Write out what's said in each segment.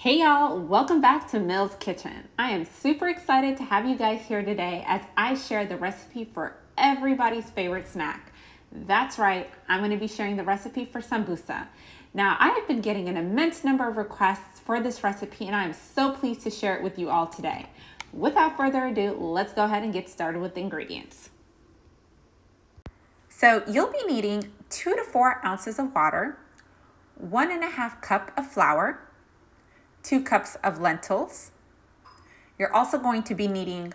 Hey y'all, welcome back to Mills Kitchen. I am super excited to have you guys here today as I share the recipe for everybody's favorite snack. That's right, I'm going to be sharing the recipe for sambusa. Now, I have been getting an immense number of requests for this recipe and I am so pleased to share it with you all today. Without further ado, let's go ahead and get started with the ingredients. So you'll be needing 2 to 4 ounces of water, 1.5 cups of flour, 2 cups of lentils. You're also going to be needing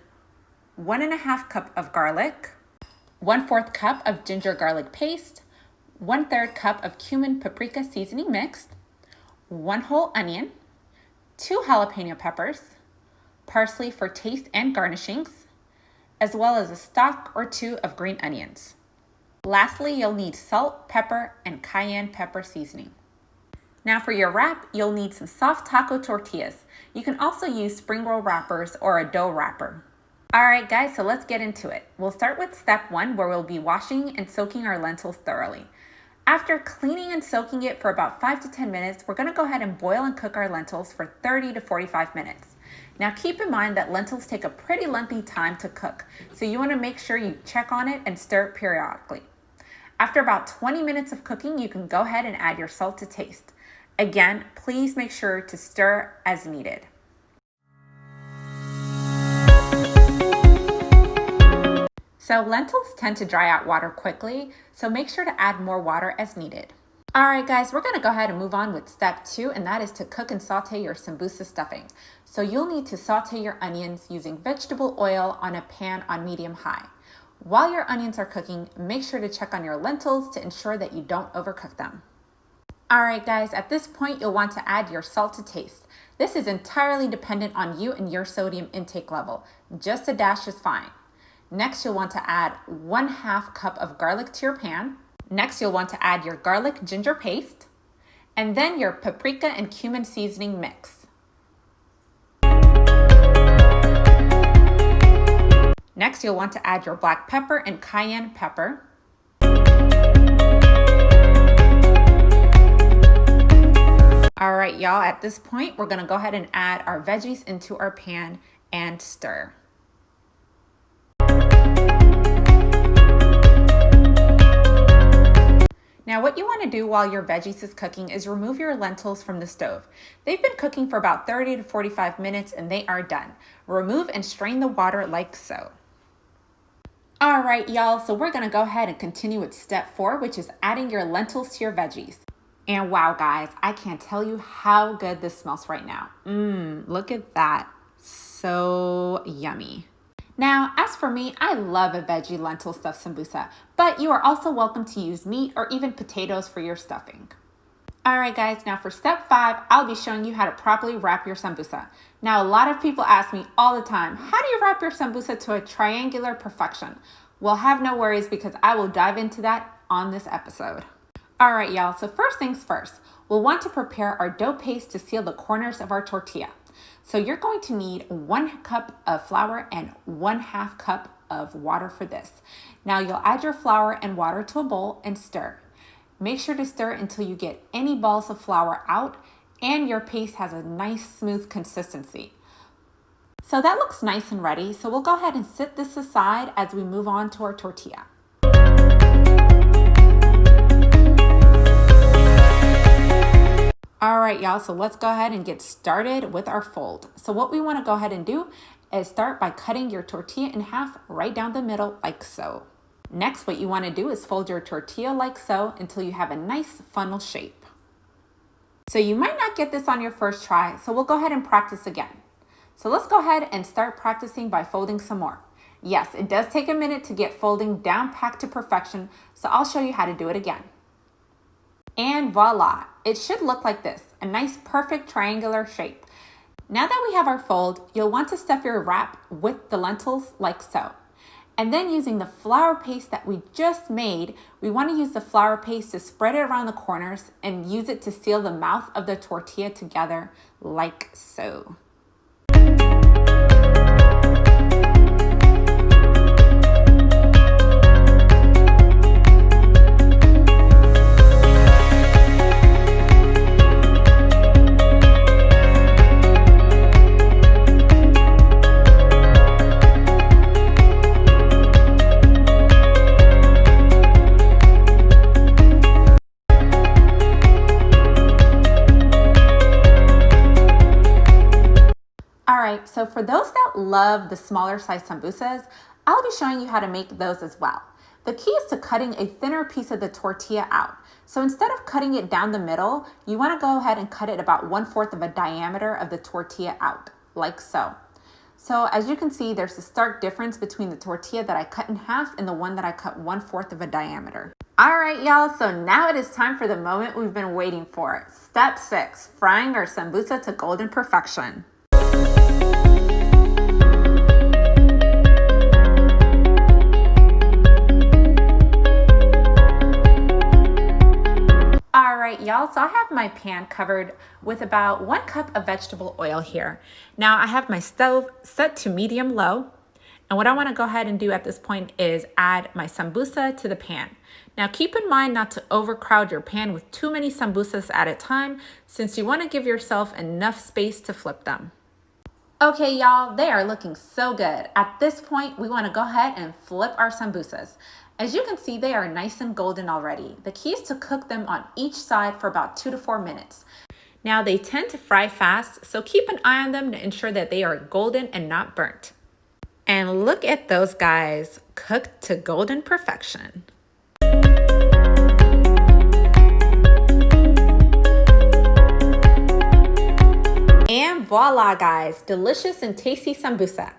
1.5 cups of garlic, 1/4 cup of ginger garlic paste, 1/3 cup of cumin paprika seasoning mixed, 1 whole onion, 2 jalapeno peppers, parsley for taste and garnishings, as well as a stalk or 2 of green onions. Lastly, you'll need salt, pepper, and cayenne pepper seasoning. Now for your wrap, you'll need some soft taco tortillas. You can also use spring roll wrappers or a dough wrapper. Alright guys, so let's get into it. We'll start with step 1 where we'll be washing and soaking our lentils thoroughly. After cleaning and soaking it for about 5 to 10 minutes, we're going to go ahead and boil and cook our lentils for 30 to 45 minutes. Now keep in mind that lentils take a pretty lengthy time to cook, so you want to make sure you check on it and stir it periodically. After about 20 minutes of cooking, you can go ahead and add your salt to taste. Again, please make sure to stir as needed. So lentils tend to dry out water quickly, so make sure to add more water as needed. Alright guys, we're going to go ahead and move on with step 2, and that is to cook and saute your sambusa stuffing. So you'll need to saute your onions using vegetable oil on a pan on medium-high. While your onions are cooking, make sure to check on your lentils to ensure that you don't overcook them. Alright guys, at this point you'll want to add your salt to taste. This is entirely dependent on you and your sodium intake level. Just a dash is fine. Next you'll want to add 1/2 cup of garlic to your pan. Next you'll want to add your garlic ginger paste. And then your paprika and cumin seasoning mix. Next you'll want to add your black pepper and cayenne pepper. Alright y'all, at this point, we're going to go ahead and add our veggies into our pan and stir. Now what you want to do while your veggies is cooking is remove your lentils from the stove. They've been cooking for about 30 to 45 minutes and they are done. Remove and strain the water like so. Alright y'all, so we're going to go ahead and continue with step 4, which is adding your lentils to your veggies. And wow guys, I can't tell you how good this smells right now. Look at that. So yummy. Now, as for me, I love a veggie lentil stuffed sambusa, but you are also welcome to use meat or even potatoes for your stuffing. Alright guys, now for step 5, I'll be showing you how to properly wrap your sambusa. Now, a lot of people ask me all the time, how do you wrap your sambusa to a triangular perfection? Well, have no worries because I will dive into that on this episode. Alright y'all, so first things first, we'll want to prepare our dough paste to seal the corners of our tortilla. So you're going to need 1 cup of flour and 1/2 cup of water for this. Now you'll add your flour and water to a bowl and stir. Make sure to stir until you get any balls of flour out and your paste has a nice smooth consistency. So that looks nice and ready, so we'll go ahead and set this aside as we move on to our tortilla. Alright y'all, so let's go ahead and get started with our fold. So what we want to go ahead and do is start by cutting your tortilla in half right down the middle like so. Next, what you want to do is fold your tortilla like so until you have a nice funnel shape. So you might not get this on your first try, so we'll go ahead and practice again. So let's go ahead and start practicing by folding some more. Yes, it does take a minute to get folding down packed to perfection, so I'll show you how to do it again. And voila, it should look like this, a nice perfect triangular shape. Now that we have our fold, you'll want to stuff your wrap with the lentils like so. And then using the flour paste that we just made, we want to use the flour paste to spread it around the corners and use it to seal the mouth of the tortilla together like so. right, so for those that love the smaller size sambusas, I'll be showing you how to make those as well. The key is to cutting a thinner piece of the tortilla out. So instead of cutting it down the middle, you want to go ahead and cut it about 1/4 of a diameter of the tortilla out, like so. So as you can see, there's a stark difference between the tortilla that I cut in half and the one that I cut 1/4 of a diameter. All right, y'all, so now it is time for the moment we've been waiting for. Step 6, frying our sambusa to golden perfection. All right, y'all, so I have my pan covered with about 1 cup of vegetable oil here. Now I have my stove set to medium low. And what I want to go ahead and do at this point is add my sambusa to the pan. Now keep in mind not to overcrowd your pan with too many sambusas at a time, since you want to give yourself enough space to flip them. Okay, y'all, they are looking so good. At this point, we want to go ahead and flip our sambusas. As you can see, they are nice and golden already. The key is to cook them on each side for about 2 to 4 minutes. Now they tend to fry fast, so keep an eye on them to ensure that they are golden and not burnt. And look at those guys, cooked to golden perfection. And voila, guys, delicious and tasty sambusa.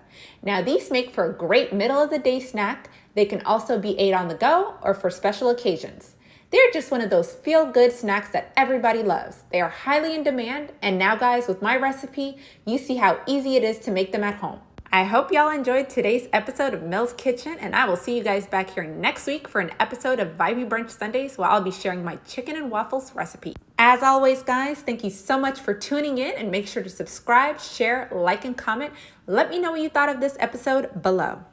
Now these make for a great middle of the day snack. They can also be ate on the go or for special occasions. They're just one of those feel-good snacks that everybody loves. They are highly in demand. And now guys, with my recipe, you see how easy it is to make them at home. I hope y'all enjoyed today's episode of Mel's Kitchen, and I will see you guys back here next week for an episode of Vibey Brunch Sundays, where I'll be sharing my chicken and waffles recipe. As always, guys, thank you so much for tuning in, and make sure to subscribe, share, like, and comment. Let me know what you thought of this episode below.